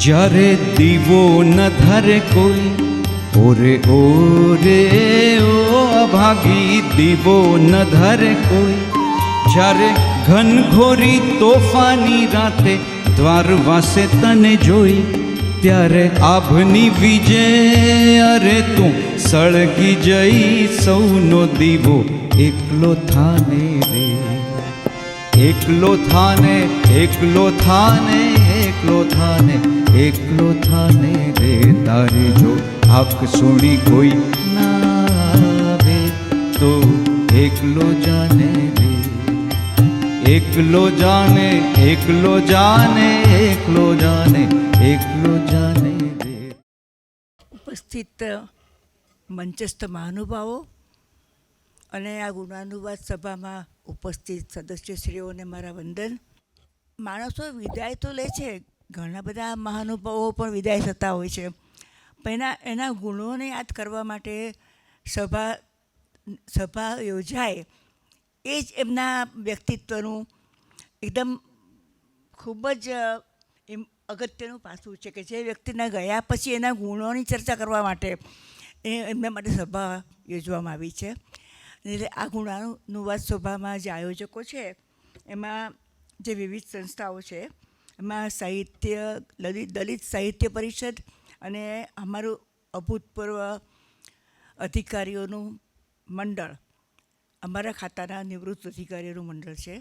જ્યારે દીવો ન ધરે કોઈ, ઓરે ઓરે ઓ અભાગી દીવો ન ધરે કોઈ, જ્યારે ઘનઘોરી તોફાની રાતે દ્વાર વાસે તને જોઈ, ત્યારે આભની વિજે અરે તું સળગી જઈ, સૌનો દીવો એકલો થાને રે, એકલો થાને, એકલો થાને, એકલો થાને, એકલો થાને રે, તારે જો હક સુણી કોઈ ના આવે તો એકલો જાને રે, એકલો જાને, એકલો જાને, એકલો જાને, એકલો જાને રે. ઉપસ્થિત મંચસ્થ મહાનુભાવો અને આ ગુણાનુવાદ સભામાં ઉપસ્થિત સદસ્યશ્રીઓને મારા વંદન. માણસો વિદાય તો લે છે, ઘણા બધા મહાનુભાવો પણ વિદાય થતા હોય છે, પણ એના ગુણોને યાદ કરવા માટે સભા યોજાય એ જ એમના વ્યક્તિત્વનું એકદમ ખૂબ જ અગત્યનું પાસું છે કે જે વ્યક્તિના ગયા પછી એના ગુણોની ચર્ચા કરવા માટે એમના માટે સભા યોજવામાં આવી છે. એટલે આ ગુણાનુવાદ સભામાં જે આયોજકો છે એમાં જે વિવિધ સંસ્થાઓ છે એમાં દલિત સાહિત્ય પરિષદ અને અમારું અભૂતપૂર્વ અધિકારીઓનું મંડળ, અમારા ખાતાના નિવૃત્ત અધિકારીઓનું મંડળ છે,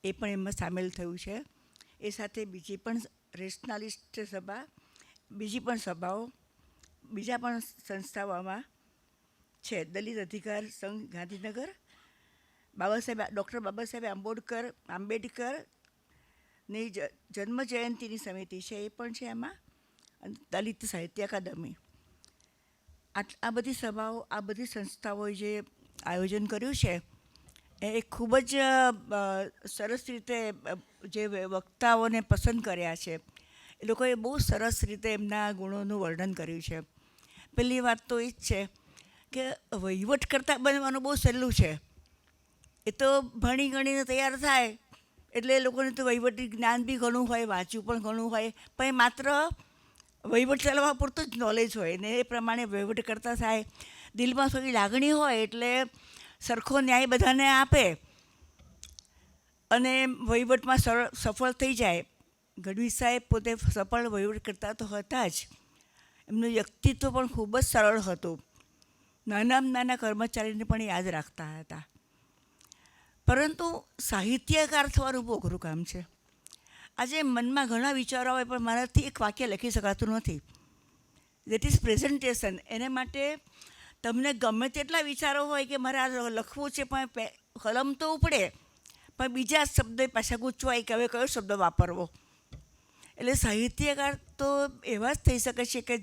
એ પણ એમાં સામેલ થયું છે. એ સાથે બીજી પણ રેશનાલિસ્ટ સભા, બીજી પણ સભાઓ, બીજા પણ સંસ્થાઓમાં છે. દલિત અધિકાર સંઘ ગાંધીનગર, ડૉક્ટર બાબા સાહેબ આંબેડકરની જન્મ જયંતિની સમિતિ છે એ પણ છે એમાં, દલિત સાહિત્ય અકાદમી. આ બધી સભાઓ, આ બધી સંસ્થાઓએ જે આયોજન કર્યું છે એ ખૂબ જ સરસ રીતે જે વક્તાઓને પસંદ કર્યા છે એ લોકોએ બહુ સરસ રીતે એમના ગુણોનું વર્ણન કર્યું છે. પહેલી વાત તો એ જ છે કે વહીવટકર્તા બનવાનું બહુ સહેલું છે. એ તો ભણી ગણીને તૈયાર થાય એટલે એ લોકોને તો વહીવટી જ્ઞાન બી ઘણું હોય, વાંચ્યું પણ ઘણું હોય, પણ એ માત્ર વહીવટ ચલાવવા પૂરતું જ નોલેજ હોય ને એ પ્રમાણે વહીવટ કરતા થાય. દિલમાં થોડી લાગણી હોય એટલે સરખો ન્યાય બધાને આપે અને વહીવટમાં સફળ થઈ જાય. ગઢવી સાહેબ પોતે સફળ વહીવટ કરતા તો હતા જ, એમનું વ્યક્તિત્વ પણ ખૂબ જ સરળ હતું, નાનામાં નાના કર્મચારીને પણ યાદ રાખતા હતા. પરંતુ સાહિત્યકાર થવાનું બહુ અઘરું કામ છે. આજે મનમાં ઘણા વિચારો હોય પણ મારાથી એક વાક્ય લખી શકાતું નથી. That is presentation. એને માટે તમને ગમે તેટલા વિચારો હોય કે મારે આ લખવું છે પણ કલમ તો ઉપડે પણ બીજા શબ્દ પાછા ગૂંચવાય કે હવે કયો શબ્દ વાપરવો. એટલે સાહિત્યકાર તો એવા જ થઈ શકે છે કે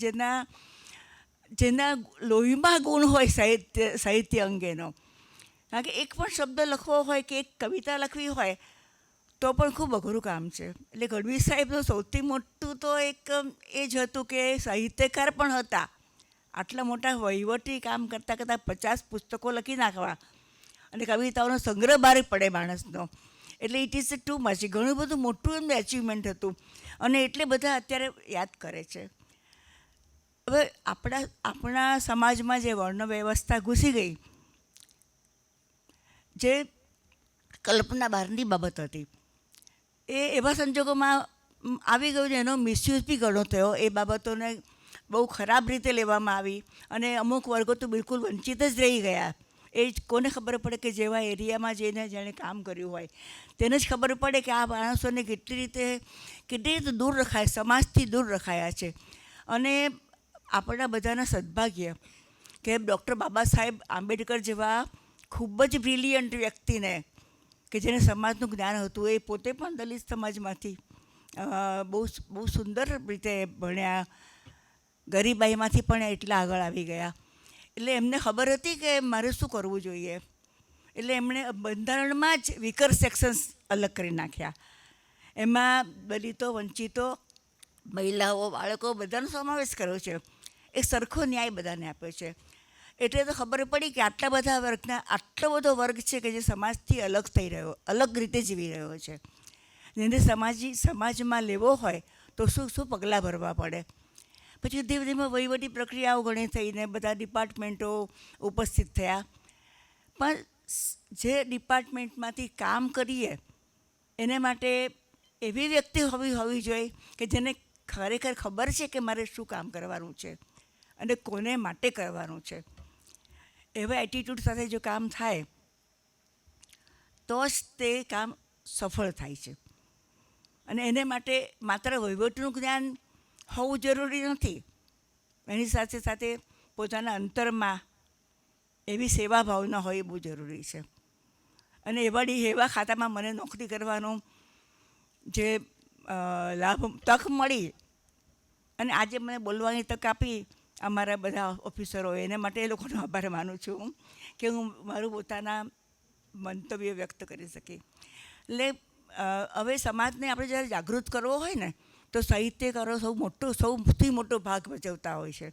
જેના લોહીમાં ગુણ હોય સાહિત્ય અંગેનો. કારણ કે એક પણ શબ્દ લખવો હોય કે એક કવિતા લખવી હોય તો પણ ખૂબ અઘરું કામ છે. એટલે ગઢવી સાહેબનું સૌથી મોટું તો એક એ જ હતું કે સાહિત્યકાર પણ હતા. આટલા મોટા વહીવટી કામ કરતાં 50 પુસ્તકો લખી નાખવા અને કવિતાઓનો સંગ્રહ બહાર પડે માણસનો, એટલે ઇટ ઇઝ ટુ મચ. ઘણું બધું મોટું એમનું એચિવમેન્ટ હતું અને એટલે બધા અત્યારે યાદ કરે છે. હવે આપણા સમાજમાં જે વર્ણ વ્યવસ્થા ઘૂસી ગઈ, જે કલ્પના બહારની બાબત હતી, એ એવા સંજોગોમાં આવી ગયું ને એનો મિસયુઝ બી ઘણો થયો. એ બાબતોને બહુ ખરાબ રીતે લેવામાં આવી અને અમુક વર્ગો તો બિલકુલ વંચિત જ રહી ગયા. એ જ કોને ખબર પડે કે જેવા એરિયામાં જઈને જેણે કામ કર્યું હોય તેને જ ખબર પડે કે આ માણસોને કેટલી રીતે દૂર રખાય, સમાજથી દૂર રખાયા છે. અને આપણા બધાના સદભાગ્ય કે ડૉક્ટર બાબા સાહેબ આંબેડકર જેવા ખૂબ જ બ્રિલિયન્ટ વ્યક્તિને કે જેને સમાજનું જ્ઞાન હતું, એ પોતે પણ દલિત સમાજમાંથી બહુ સુંદર રીતે ભણ્યા, ગરીબાઈમાંથી પણ એટલા આગળ આવી ગયા. એટલે એમને ખબર હતી કે મારે શું કરવું જોઈએ, એટલે એમણે બંધારણમાં જ વીકર સેક્શન્સ અલગ કરી નાખ્યા. એમાં દલિતો, વંચિતો, મહિલાઓ, બાળકો બધાનો સમાવેશ કર્યો છે. એક સરખો ન્યાય બધાને આપ્યો છે. એટલે તો ખબર પડી કે આટલા બધા વર્ગના આટલો બધો વર્ગ છે કે જે સમાજથી અલગ થઈ રહ્યો, અલગ રીતે જીવી રહ્યો છે. જેને સમાજમાં લેવો હોય તો શું શું પગલાં ભરવા પડે. પછી ધીમે ધીમે વહીવટી પ્રક્રિયાઓ ઘણી થઈને બધા ડિપાર્ટમેન્ટો ઉપસ્થિત થયા. પણ જે ડિપાર્ટમેન્ટમાંથી કામ કરીએ એને માટે એવી વ્યક્તિ હોવી જોઈએ કે જેને ખરેખર ખબર છે કે મારે શું કામ કરવાનું છે અને કોને માટે કરવાનું છે. એવા એટીટ્યૂડ સાથે જો કામ થાય તો જ તે કામ સફળ થાય છે. અને એને માટે માત્ર વહીવટનું જ્ઞાન હોવું જરૂરી નથી, એની સાથે સાથે પોતાના અંતરમાં એવી સેવા ભાવના હોય એ બહુ જરૂરી છે. અને એવા ખાતામાં મને નોકરી કરવાનો જે તક મળી અને આજે મને બોલવાની તક આપી અમારા બધા ઓફિસરોએ, એને માટે એ લોકોનો આભાર માનું છું હું કે હું મારું પોતાના મંતવ્ય વ્યક્ત કરી શકી. એટલે હવે સમાજને આપણે જ્યારે જાગૃત કરવો હોય ને તો સાહિત્યકારો સૌથી મોટો ભાગ ભજવતા હોય છે.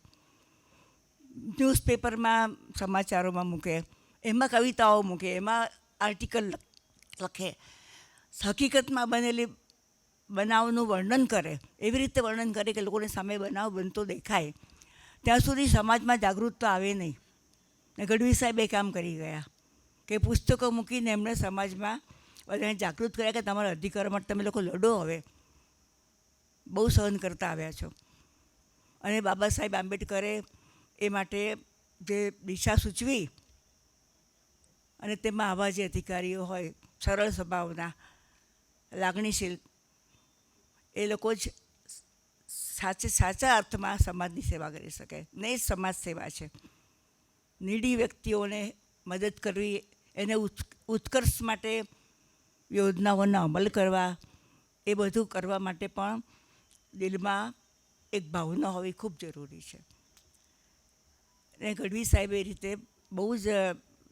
ન્યૂઝપેપરમાં સમાચારોમાં મૂકે, એમાં કવિતાઓ મૂકે, એમાં આર્ટિકલ લખે, હકીકતમાં બનેલી બનાવનું વર્ણન કરે, એવી રીતે વર્ણન કરે કે લોકોની સામે બનાવ બનતો દેખાય. ત્યાં સુધી સમાજમાં જાગૃતતા આવે નહીં. ને ગઢવી સાહેબ એ કામ કરી ગયા કે પુસ્તકો મૂકીને એમણે સમાજમાં બધાને જાગૃત કર્યા કે તમારા અધિકાર માટે તમે લોકો લડો. હવે બહુ સહન કરતા આવ્યા છો. અને બાબા સાહેબ આંબેડકરે એ માટે જે દિશા સૂચવી અને તેમાં આવા જે અધિકારીઓ હોય સરળ સ્વભાવના, લાગણીશીલ, એ લોકો જ સાચા અર્થમાં સમાજની સેવા કરી શકે. ને એ સમાજ સેવા છે. નીડી વ્યક્તિઓને મદદ કરવી, એને ઉત્કર્ષ માટે યોજનાઓનો અમલ કરવા, એ બધું કરવા માટે પણ દિલમાં એક ભાવના હોવી ખૂબ જરૂરી છે. અને ગઢવી સાહેબે એ રીતે બહુ જ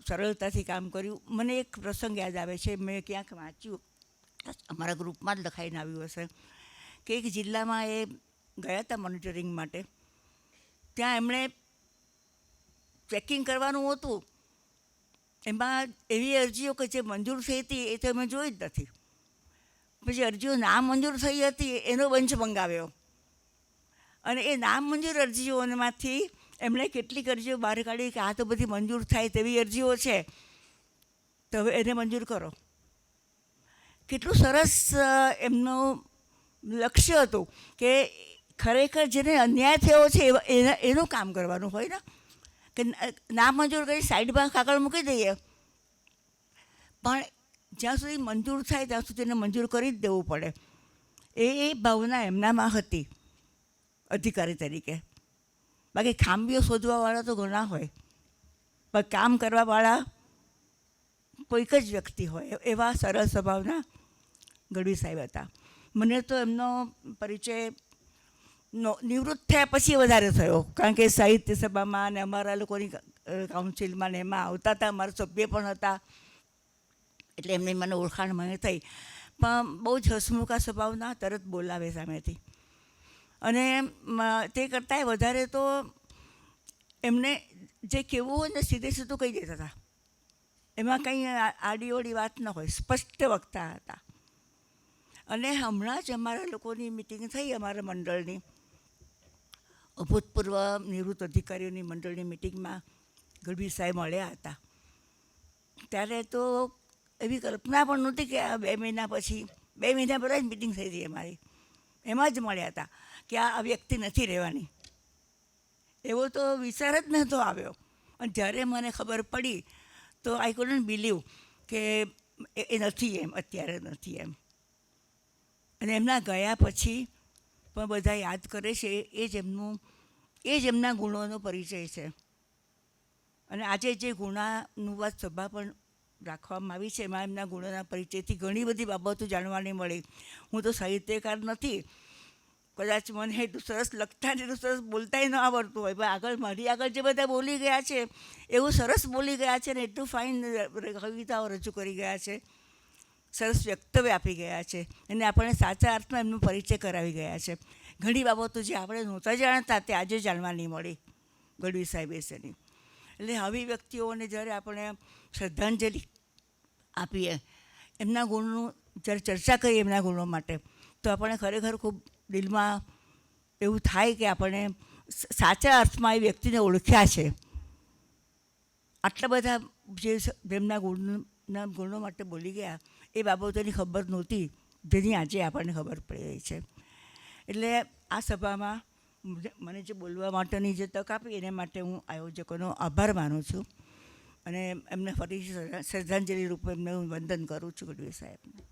સરળતાથી કામ કર્યું. મને એક પ્રસંગ યાદ આવે છે, મેં ક્યાંક વાંચ્યું, અમારા ગ્રુપમાં જ લખાઈને આવ્યું હશે કે એક જિલ્લામાં એ ગયા હતા મોનિટરિંગ માટે. ત્યાં એમણે ચેકિંગ કરવાનું હતું, એમાં એવી અરજીઓ કે જે મંજૂર થઈ હતી એ તો અમે જોઈ જ નથી. પછી અરજીઓ નામંજૂર થઈ હતી એનો બંચ મંગાવ્યો અને એ નામંજૂર અરજીઓમાંથી એમણે કેટલીક અરજીઓ બહાર કાઢી કે આ તો બધી મંજૂર થાય તેવી અરજીઓ છે, તો હવે એને મંજૂર કરો. કેટલું સરસ એમનું લક્ષ્ય હતું કે ખરેખર જેને અન્યાય થયો છે એનું કામ કરવાનું હોય ને, કે નામંજૂર કરી સાઈડમાં કાગળ મૂકી દઈએ, પણ જ્યાં સુધી મંજૂર થાય ત્યાં સુધી એને મંજૂર કરી જ દેવું પડે. એ ભાવના એમનામાં હતી અધિકારી તરીકે. બાકી ખામીઓ શોધવાવાળા તો ઘણા હોય, પણ કામ કરવાવાળા કોઈક જ વ્યક્તિ હોય. એવા સરળ સ્વભાવના ગઢવી સાહેબ હતા. મને તો એમનો પરિચય નિવૃત્ત થયા પછી વધારે થયો, કારણ કે સાહિત્ય સભામાં અને અમારા લોકોની કાઉન્સિલમાં ને એમાં આવતા હતા, અમારા સભ્ય પણ હતા, એટલે એમની મને ઓળખાણ મને થઈ. પણ બહુ જ હસમુખા સ્વભાવના, તરત બોલાવે સામેથી. અને તે કરતાંય વધારે તો એમને જે કહેવું હોય ને સીધે સીધું કહી દેતા હતા. એમાં કંઈ આડીઓડી વાત ન હોય, સ્પષ્ટ વક્તા હતા. અને હમણાં જ અમારા લોકોની મિટિંગ થઈ, અમારા મંડળની, ભૂતપૂર્વ નિવૃત્ત અધિકારીઓની મંડળની મિટિંગમાં ગઢવી સાહેબ મળ્યા હતા. ત્યારે તો એવી કલ્પના પણ નહોતી કે આ 2 મહિના પછી, 2 મહિના પહેલાં જ મિટિંગ થઈ હતી અમારી, એમાં જ મળ્યા હતા કે આ વ્યક્તિ નથી રહેવાની. એવો તો વિચાર જ નહોતો આવ્યો. અને જ્યારે મને ખબર પડી તો આઈ કુડન્ટ બિલીવ કે એ નથી એમ, અત્યારે નથી એમ. અને એમના ગયા પછી પણ બધા યાદ કરે છે, એ જ એમના ગુણોનો પરિચય છે. અને આજે જે ગુણાનુવાદ સભા પણ રાખવામાં આવી છે, એમાં એમના ગુણોના પરિચયથી ઘણી બધી બાબતો જાણવાની મળી. હું તો સાહિત્યકાર નથી, કદાચ મને એટલું સરસ લખતા ને એટલું સરસ બોલતાય ન આવડતું હોય, પણ મારી આગળ જે બધા બોલી ગયા છે એવું સરસ બોલી ગયા છે ને એટલું ફાઇન કવિતાઓ રજૂ કરી ગયા છે, સરસ વ્યક્તવ્ય આપી ગયા છે, અને આપણને સાચા અર્થમાં એમનો પરિચય કરાવી ગયા છે. ઘણી બાબતો જે આપણે નહોતા જાણતા તે આજે જાણવાની મળી ગઢવી સાહેબ વિશેની. એટલે આવી વ્યક્તિઓને જ્યારે આપણે શ્રદ્ધાંજલિ આપીએ, એમના ગુણનું જ્યારે ચર્ચા કરીએ એમના ગુણો માટે, તો આપણને ખરેખર ખૂબ દિલમાં એવું થાય કે આપણે સાચા અર્થમાં એ વ્યક્તિને ઓળખ્યા છે. આટલા બધા જેમના ગુણો માટે બોલી ગયા એ બાબતોની ખબર નહોતી, જેની આજે આપણને ખબર પડી રહી છે. એટલે આ સભામાં મને જે બોલવા માટેની જે તક આપી એના માટે હું આયોજકોનો આભાર માનું છું અને એમને ફરી શ્રદ્ધાંજલિ રૂપે એમને હું વંદન કરું છું ગઢવી સાહેબને.